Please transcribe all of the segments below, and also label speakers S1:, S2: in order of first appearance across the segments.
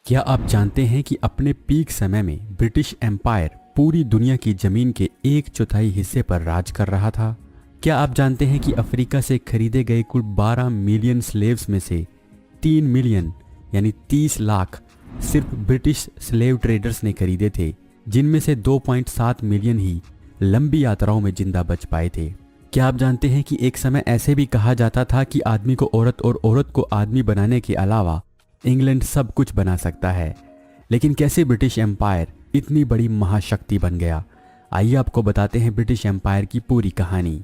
S1: क्या आप जानते हैं कि अपने पीक समय में ब्रिटिश एम्पायर पूरी दुनिया की जमीन के 1/4 हिस्से पर राज कर रहा था। क्या आप जानते हैं कि अफ्रीका से खरीदे गए कुल 12 मिलियन स्लेव्स में से 3 मिलियन यानी 30 लाख सिर्फ ब्रिटिश स्लेव ट्रेडर्स ने खरीदे थे, जिनमें से 2.7 मिलियन ही लंबी यात्राओं में जिंदा बच पाए थे। क्या आप जानते हैं कि एक समय ऐसे भी कहा जाता था कि आदमी को औरत और औरत को आदमी बनाने के अलावा इंग्लैंड सब कुछ बना सकता है। लेकिन कैसे ब्रिटिश एम्पायर इतनी बड़ी महाशक्ति बन गया? आइए आपको बताते हैं ब्रिटिश एम्पायर की पूरी कहानी।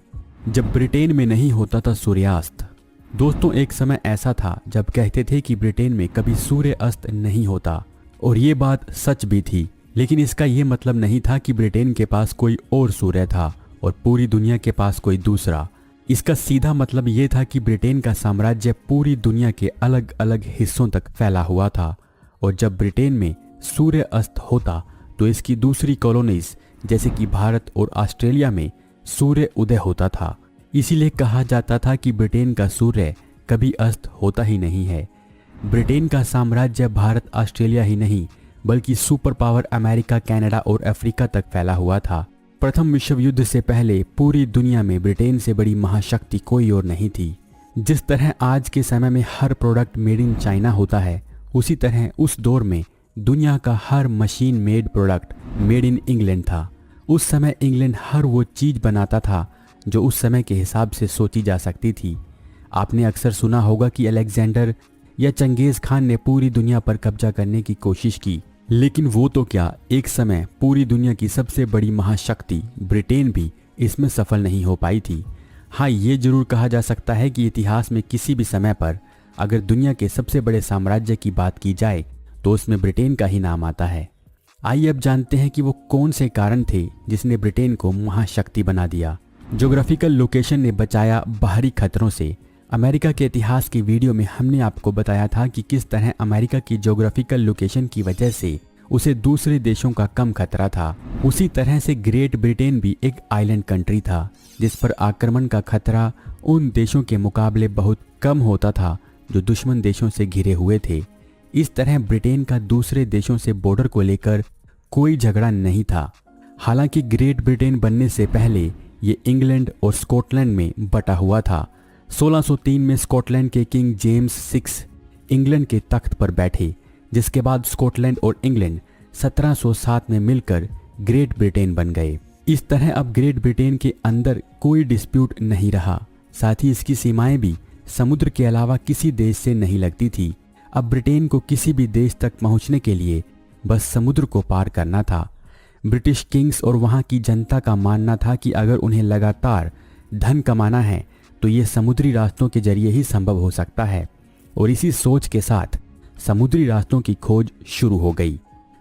S1: जब ब्रिटेन में नहीं होता था सूर्यास्त। दोस्तों, एक समय ऐसा था जब कहते थे कि ब्रिटेन में कभी सूर्य अस्त नहीं होता, और ये बात सच भी थी। लेकिन इसका ये मतलब नहीं था कि ब्रिटेन के पास कोई और सूर्य था और पूरी दुनिया के पास कोई दूसरा। इसका सीधा मतलब ये था कि ब्रिटेन का साम्राज्य पूरी दुनिया के अलग अलग हिस्सों तक फैला हुआ था, और जब ब्रिटेन में सूर्य अस्त होता तो इसकी दूसरी कॉलोनीज जैसे कि भारत और ऑस्ट्रेलिया में सूर्य उदय होता था। इसीलिए कहा जाता था कि ब्रिटेन का सूर्य कभी अस्त होता ही नहीं है। ब्रिटेन का साम्राज्य भारत ऑस्ट्रेलिया ही नहीं बल्कि सुपर पावर अमेरिका, कनाडा और अफ्रीका तक फैला हुआ था। प्रथम विश्व युद्ध से पहले पूरी दुनिया में ब्रिटेन से बड़ी महाशक्ति कोई और नहीं थी। जिस तरह आज के समय में हर प्रोडक्ट मेड इन चाइना होता है, उसी तरह उस दौर में दुनिया का हर मशीन made product made in England था। उस समय इंग्लैंड हर वो चीज बनाता था जो उस समय के हिसाब से सोची जा सकती थी। आपने अक्सर सुना होगा कि अलेक्जेंडर या चंगेज खान ने पूरी दुनिया पर कब्जा करने की कोशिश की, लेकिन वो तो क्या, एक समय पूरी दुनिया की सबसे बड़ी महाशक्ति ब्रिटेन भी इसमें सफल नहीं हो पाई थी। हाँ, ये जरूर कहा जा सकता है कि इतिहास में किसी भी समय पर अगर दुनिया के सबसे बड़े साम्राज्य की बात की जाए तो उसमें ब्रिटेन का ही नाम आता है। आइए अब जानते हैं कि वो कौन से कारण थे जिसने ब्रिटेन को महाशक्ति बना दिया। ज्योग्राफिकल लोकेशन ने बचाया बाहरी खतरों से। अमेरिका के इतिहास की वीडियो में हमने आपको बताया था कि किस तरह अमेरिका की ज्योग्राफिकल लोकेशन की वजह से उसे दूसरे देशों का कम खतरा था। उसी तरह से ग्रेट ब्रिटेन भी एक आइलैंड कंट्री था जिस पर आक्रमण का खतरा उन देशों के मुकाबले बहुत कम होता था जो दुश्मन देशों से घिरे हुए थे। इस तरह ब्रिटेन का दूसरे देशों से बॉर्डर को लेकर कोई झगड़ा नहीं था। हालांकि ग्रेट ब्रिटेन बनने से पहले ये इंग्लैंड और स्कॉटलैंड में बटा हुआ था। 1603 में स्कॉटलैंड के किंग जेम्स 6 इंग्लैंड के तख्त पर बैठे, जिसके बाद स्कॉटलैंड और इंग्लैंड 1707 में मिलकर ग्रेट ब्रिटेन बन गए। इस तरह अब ग्रेट ब्रिटेन के अंदर कोई डिस्प्यूट नहीं रहा। साथ ही इसकी सीमाएं भी समुद्र के अलावा किसी देश से नहीं लगती थी। अब ब्रिटेन को किसी भी देश तक पहुंचने के लिए बस समुद्र को पार करना था। ब्रिटिश किंग्स और वहां की जनता का मानना था कि अगर उन्हें लगातार धन कमाना है तो ये समुद्री रास्तों के जरिए ही संभव हो सकता है, और इसी सोच के साथ समुद्री रास्तों की खोज शुरू हो गई।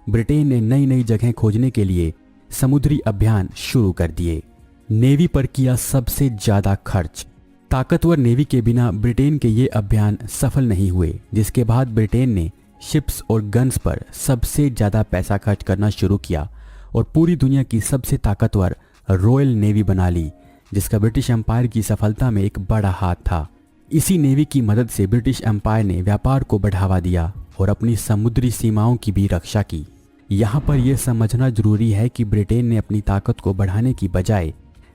S1: ब्रिटेन ने नई नई जगह खोजने के लिए समुद्री अभियान शुरू कर दिए। नेवी पर किया सबसे ज्यादा खर्च। ताकतवर नेवी के बिना ब्रिटेन के ये अभियान सफल नहीं हुए, जिसके बाद ब्रिटेन ने शिप्स और गन्स पर सबसे ज्यादा पैसा खर्च करना शुरू किया और पूरी दुनिया की सबसे ताकतवर रॉयल नेवी बना ली, जिसका ब्रिटिश एम्पायर की सफलता में एक बड़ा हाथ था। इसी नेवी की मदद से ब्रिटिश एम्पायर ने व्यापार को बढ़ावा दिया और अपनी समुद्री सीमाओं की भी रक्षा की। यहाँ पर यह समझना जरूरी है कि ब्रिटेन ने अपनी ताकत को बढ़ाने की बजाय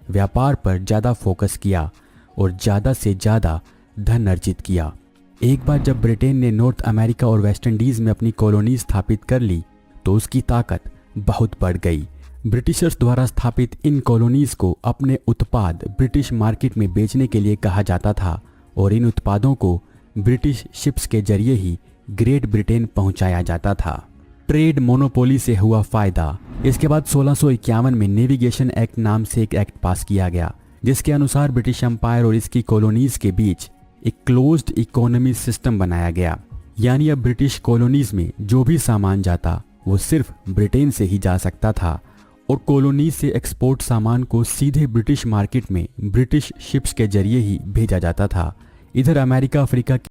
S1: व्यापार पर ज़्यादा फोकस किया और ज़्यादा से ज़्यादा धन अर्जित किया। एक बार जब ब्रिटेन ने नॉर्थ अमेरिका और वेस्ट इंडीज़ में अपनी कॉलोनी स्थापित कर ली तो उसकी ताकत बहुत बढ़ गई। ब्रिटिशर्स द्वारा स्थापित इन कॉलोनीज को अपने उत्पाद ब्रिटिश मार्केट में बेचने के लिए कहा जाता था, और इन उत्पादों को ब्रिटिश शिप्स के जरिए ही ग्रेट ब्रिटेन पहुंचाया जाता था। ट्रेड मोनोपोली से हुआ फायदा। इसके बाद 1651 में नेविगेशन एक्ट नाम से एक एक्ट पास किया गया, जिसके अनुसार ब्रिटिश एम्पायर और इसकी कॉलोनीज के बीच एक क्लोज्ड इकोनॉमी सिस्टम बनाया गया। यानी अब ब्रिटिश कॉलोनीज में जो भी सामान जाता वो सिर्फ ब्रिटेन से ही जा सकता था, और कॉलोनी से एक्सपोर्ट सामान को सीधे ब्रिटिश मार्केट में ब्रिटिश शिप्स के जरिए ही भेजा जाता था। इधर अमेरिका, अफ्रीका